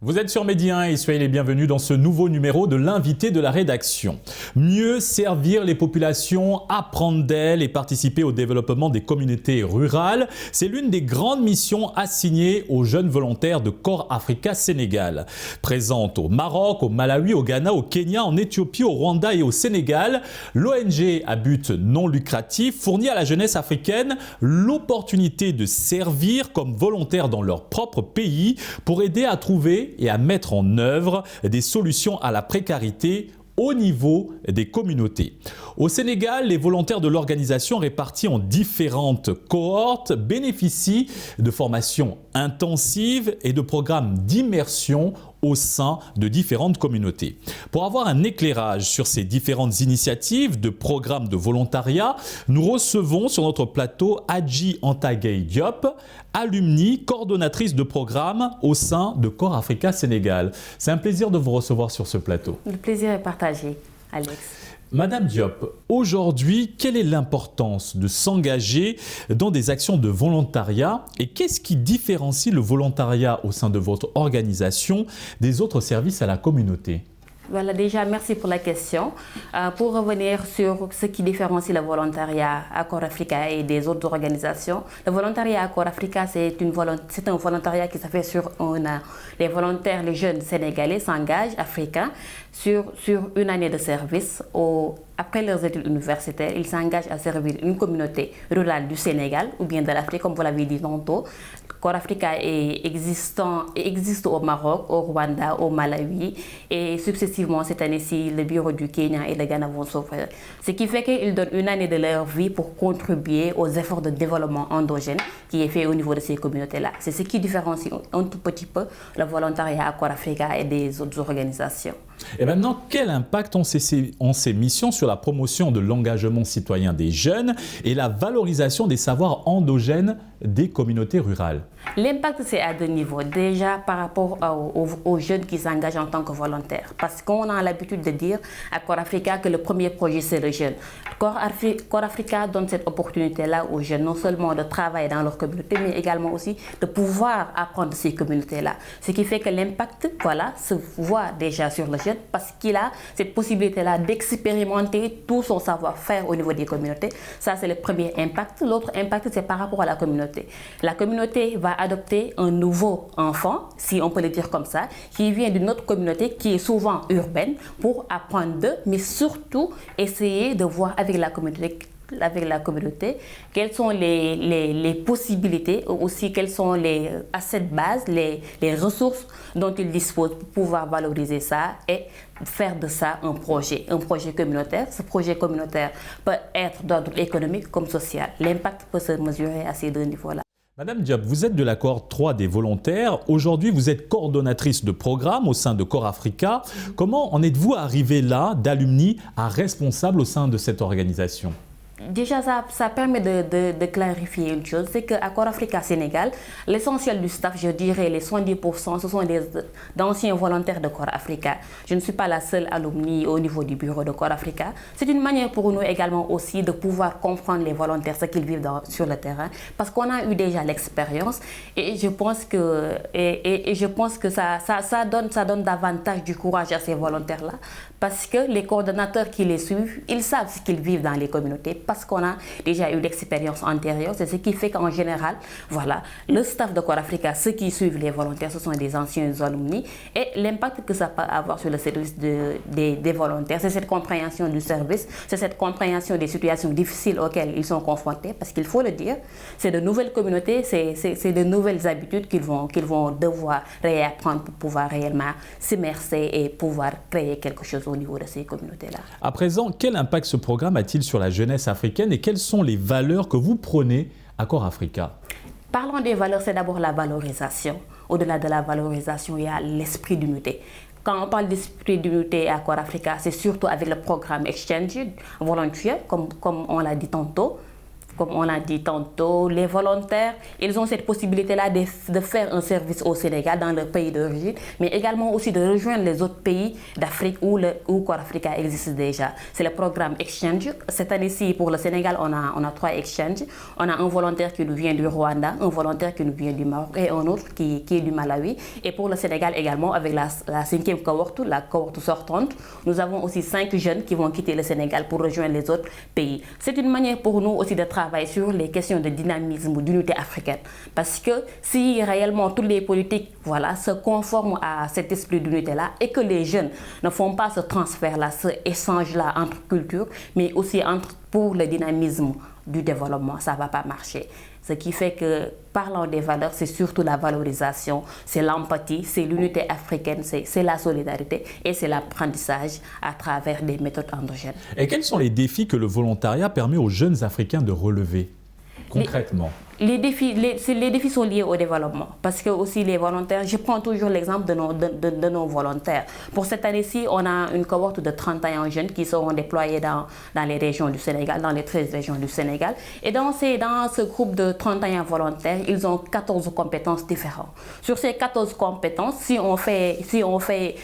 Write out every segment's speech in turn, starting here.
Vous êtes sur Medi 1 et soyez les bienvenus dans ce nouveau numéro de l'invité de la rédaction. Mieux servir les populations, apprendre d'elles et participer au développement des communautés rurales, c'est l'une des grandes missions assignées aux jeunes volontaires de Corps Africa Sénégal. Présente au Maroc, au Malawi, au Ghana, au Kenya, en Éthiopie, au Rwanda et au Sénégal, l'ONG à but non lucratif fournit à la jeunesse africaine l'opportunité de servir comme volontaires dans leur propre pays pour aider à trouver et à mettre en œuvre des solutions à la précarité au niveau des communautés. Au Sénégal, les volontaires de l'organisation répartis en différentes cohortes bénéficient de formations intensives et de programmes d'immersion au sein de différentes communautés. Pour avoir un éclairage sur ces différentes initiatives de programmes de volontariat, nous recevons sur notre plateau Adji Antagay Diop, alumni, coordonnatrice de programme au sein de Corps Africa Sénégal. C'est un plaisir de vous recevoir sur ce plateau. Le plaisir est partagé, Alex. Madame Diop, aujourd'hui, quelle est l'importance de s'engager dans des actions de volontariat et qu'est-ce qui différencie le volontariat au sein de votre organisation des autres services à la communauté ? Voilà, déjà, merci pour la question. Pour revenir sur ce qui différencie le volontariat à Corps Africa et des autres organisations, le volontariat à Corps Africa, c'est un volontariat qui se fait sur un an. Les volontaires, les jeunes sénégalais s'engagent, africains, sur une année de service. Après leurs études universitaires, ils s'engagent à servir une communauté rurale du Sénégal ou bien de l'Afrique, comme vous l'avez dit tantôt. Corps Africa existe au Maroc, au Rwanda, au Malawi et successivement cette année-ci, le bureau du Kenya et le Ghana vont s'ouvrir. Ce qui fait qu'ils donnent une année de leur vie pour contribuer aux efforts de développement endogène qui est fait au niveau de ces communautés-là. C'est ce qui différencie un tout petit peu le volontariat à Corps Africa et des autres organisations. Et maintenant, quel impact ont ces missions sur la promotion de l'engagement citoyen des jeunes et la valorisation des savoirs endogènes des communautés rurales? L'impact, c'est à deux niveaux. Déjà, par rapport aux jeunes qui s'engagent en tant que volontaires. Parce qu'on a l'habitude de dire à Corps Africa que le premier projet, c'est le jeune. Corps Africa donne cette opportunité-là aux jeunes, non seulement de travailler dans leur communauté, mais également aussi de pouvoir apprendre de ces communautés-là. Ce qui fait que l'impact, voilà, se voit déjà sur le jeune parce qu'il a cette possibilité-là d'expérimenter tout son savoir-faire au niveau des communautés. Ça, c'est le premier impact. L'autre impact, c'est par rapport à la communauté. La communauté va adopter un nouveau enfant, si on peut le dire comme ça, qui vient d'une autre communauté qui est souvent urbaine pour apprendre d'eux, mais surtout essayer de voir avec la communauté quelles sont les possibilités, aussi quels sont les assets de base, les ressources dont ils disposent pour pouvoir valoriser ça et faire de ça un projet communautaire. Ce projet communautaire peut être d'ordre économique comme social. L'impact peut se mesurer à ces deux niveaux-là. Madame Diop, vous êtes de la cohorte 3 des volontaires. Aujourd'hui, vous êtes coordonnatrice de programme au sein de Corps Africa. Comment en êtes-vous arrivée là, d'alumni à responsable au sein de cette organisation ? Déjà, ça permet de clarifier une chose, c'est qu'à Corps Africa Sénégal, l'essentiel du staff, je dirais les 70%, ce sont d'anciens volontaires de Corps Africa. Je ne suis pas la seule alumni au niveau du bureau de Corps Africa. C'est une manière pour nous également aussi de pouvoir comprendre les volontaires, ce qu'ils vivent sur le terrain, parce qu'on a eu déjà l'expérience et je pense que ça donne davantage du courage à ces volontaires-là, parce que les coordonnateurs qui les suivent, ils savent ce qu'ils vivent dans les communautés, parce qu'on a déjà eu l'expérience antérieure. C'est ce qui fait qu'en général, voilà, le staff de Corps Africa, ceux qui suivent les volontaires, ce sont des anciens alumni. Et l'impact que ça peut avoir sur le service des volontaires, c'est cette compréhension du service, c'est cette compréhension des situations difficiles auxquelles ils sont confrontés. Parce qu'il faut le dire, c'est de nouvelles communautés, c'est de nouvelles habitudes qu'ils vont devoir réapprendre pour pouvoir réellement s'immerser et pouvoir créer quelque chose au niveau de ces communautés-là. À présent, quel impact ce programme a-t-il sur la jeunesse africaine et quelles sont les valeurs que vous prônez à Corps Africa? Parlons des valeurs, c'est d'abord la valorisation. Au-delà de la valorisation, il y a l'esprit d'unité. Quand on parle d'esprit d'unité à Corps Africa, c'est surtout avec le programme Exchange Volunteer, comme on l'a dit tantôt. comme on l'a dit tantôt, les volontaires, ils ont cette possibilité-là de faire un service au Sénégal, dans leur pays d'origine, mais également aussi de rejoindre les autres pays d'Afrique où Corps Africa existe déjà. C'est le programme Exchange. Cette année-ci, pour le Sénégal, on a 3 exchanges. On a un volontaire qui nous vient du Rwanda, un volontaire qui nous vient du Maroc et un autre qui est du Malawi. Et pour le Sénégal également, avec la 5e cohorte, la cohorte sortante, nous avons aussi 5 jeunes qui vont quitter le Sénégal pour rejoindre les autres pays. C'est une manière pour nous aussi de travailler sur les questions de dynamisme ou d'unité africaine. Parce que si réellement toutes les politiques se conforment à cet esprit d'unité-là et que les jeunes ne font pas ce transfert-là, ce échange-là entre cultures, mais aussi pour le dynamisme du développement, ça ne va pas marcher. Ce qui fait que, parlant des valeurs, c'est surtout la valorisation, c'est l'empathie, c'est l'unité africaine, c'est la solidarité et c'est l'apprentissage à travers des méthodes endogènes. Et quels sont les défis que le volontariat permet aux jeunes Africains de relever concrètement? Les défis sont liés au développement parce que aussi les volontaires, je prends toujours l'exemple de nos volontaires. Pour cette année-ci, on a une cohorte de 31 jeunes qui seront déployés dans les régions du Sénégal, dans les 13 régions du Sénégal. Et dans ce groupe de 31 volontaires, ils ont 14 compétences différentes. Sur ces 14 compétences, si on fait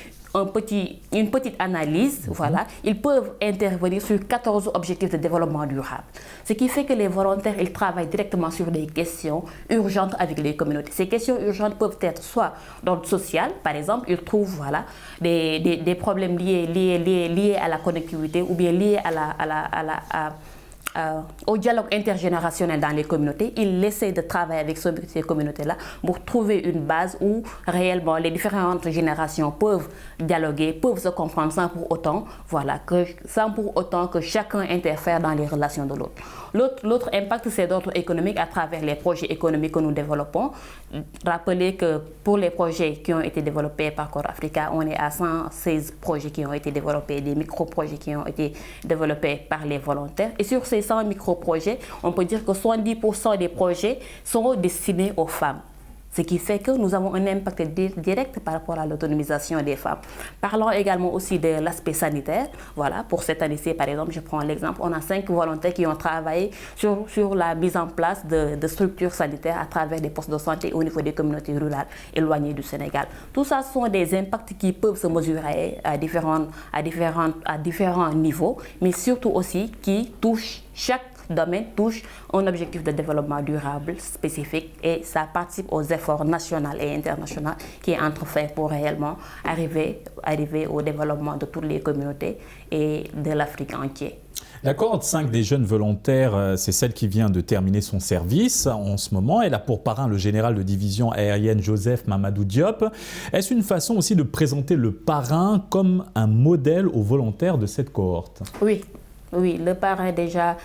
une petite analyse, ils peuvent intervenir sur 14 objectifs de développement durable. Ce qui fait que les volontaires, ils travaillent directement sur des questions urgentes avec les communautés. Ces questions urgentes peuvent être soit d'ordre social, par exemple, ils trouvent des problèmes liés à la connectivité ou bien liés au dialogue intergénérationnel dans les communautés. Ils essaient de travailler avec ces communautés-là pour trouver une base où réellement les différentes générations peuvent dialoguer, peuvent se comprendre sans pour autant que chacun interfère dans les relations de l'autre. L'autre impact, c'est d'ordre économique à travers les projets économiques que nous développons. Rappelez que pour les projets qui ont été développés par Corps Africa, on est à 116 projets qui ont été développés, des micro-projets qui ont été développés par les volontaires. Et sur ces 100 micro-projets, on peut dire que 70% des projets sont destinés aux femmes. Ce qui fait que nous avons un impact direct par rapport à l'autonomisation des femmes. Parlons également aussi de l'aspect sanitaire. Pour cette année-ci, par exemple, je prends l'exemple, on a 5 volontaires qui ont travaillé sur la mise en place de structures sanitaires à travers des postes de santé au niveau des communautés rurales éloignées du Sénégal. Tout ça sont des impacts qui peuvent se mesurer à différents niveaux, mais surtout aussi qui touchent chaque domaine touche un objectif de développement durable spécifique et ça participe aux efforts nationaux et internationaux qui est entrefaits pour réellement arriver au développement de toutes les communautés et de l'Afrique entière. La cohorte 5 des jeunes volontaires, c'est celle qui vient de terminer son service en ce moment. Elle a pour parrain le général de division aérienne Joseph Mamadou Diop. Est-ce une façon aussi de présenter le parrain comme un modèle aux volontaires de cette cohorte? Oui, le parrain déjà.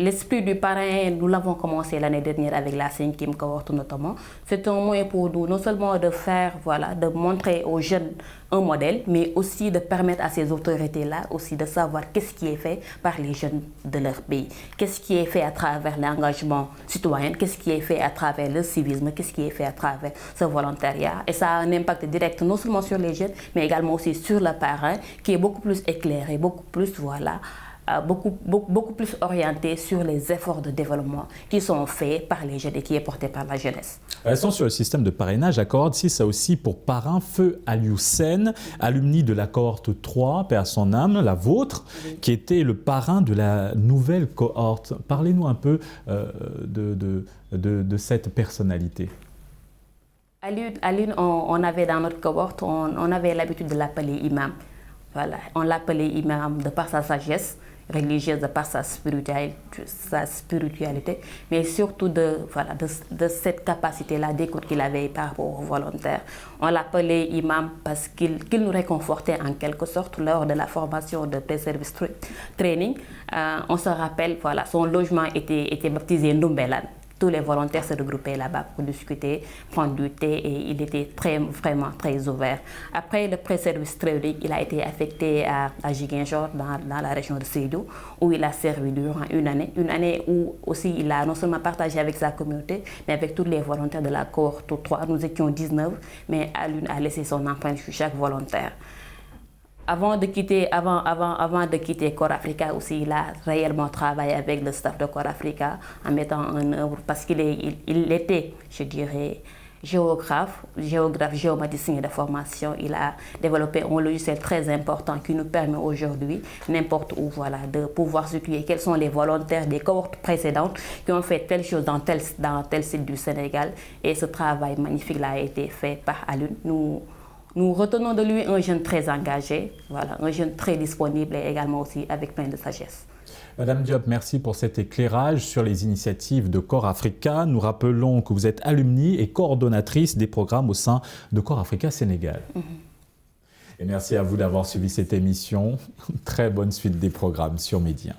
L'esprit du parrain, nous l'avons commencé l'année dernière avec la 5e cohorte notamment. C'est un moyen pour nous non seulement de de montrer aux jeunes un modèle, mais aussi de permettre à ces autorités-là aussi de savoir qu'est-ce qui est fait par les jeunes de leur pays. Qu'est-ce qui est fait à travers l'engagement citoyen, qu'est-ce qui est fait à travers le civisme, qu'est-ce qui est fait à travers ce volontariat. Et ça a un impact direct non seulement sur les jeunes, mais également aussi sur le parrain qui est beaucoup plus éclairé, beaucoup plus beaucoup plus orienté sur les efforts de développement qui sont faits par les jeunes et qui est porté par la jeunesse. Restons sur le système de parrainage. La cohorte 6 a aussi pour parrain Feu Alioussen, alumni de la cohorte 3, paix à son âme, la vôtre, qui était le parrain de la nouvelle cohorte. Parlez-nous un peu de cette personnalité. Alune, on avait dans notre cohorte, on avait l'habitude de l'appeler imam. On l'appelait imam de par sa sagesse religieuse, de par sa spiritualité, mais surtout de cette capacité-là d'écoute qu'il avait par rapport aux volontaires. On l'appelait imam parce qu'il nous réconfortait en quelque sorte lors de la formation de pré-service training. On se rappelle, son logement était baptisé Ndumbelan. Tous les volontaires se regroupaient là-bas pour discuter, prendre du thé et il était vraiment très ouvert. Après le pré-service training, il a été affecté à Ziguinchor dans la région de Sédhiou où il a servi durant une année où aussi il a non seulement partagé avec sa communauté mais avec tous les volontaires de la cohorte 3. Nous étions 19, mais Alune a laissé son empreinte sur chaque volontaire. avant de quitter Corps Africa aussi, il a réellement travaillé avec le staff de Corps Africa en mettant en œuvre, parce qu'il était, je dirais, géographe, géomaticien de formation. Il a développé un logiciel très important qui nous permet aujourd'hui, n'importe où, voilà, de pouvoir situer quels sont les volontaires des cohortes précédentes qui ont fait telle chose dans tel site du Sénégal. Et ce travail magnifique là a été fait par Alun. Nous retenons de lui un jeune très engagé, voilà, un jeune très disponible et également aussi avec plein de sagesse. Madame Diop, merci pour cet éclairage sur les initiatives de Corps Africa. Nous rappelons que vous êtes alumni et coordonnatrice des programmes au sein de Corps Africa Sénégal. Et merci à vous d'avoir suivi cette émission. Très bonne suite des programmes sur Média.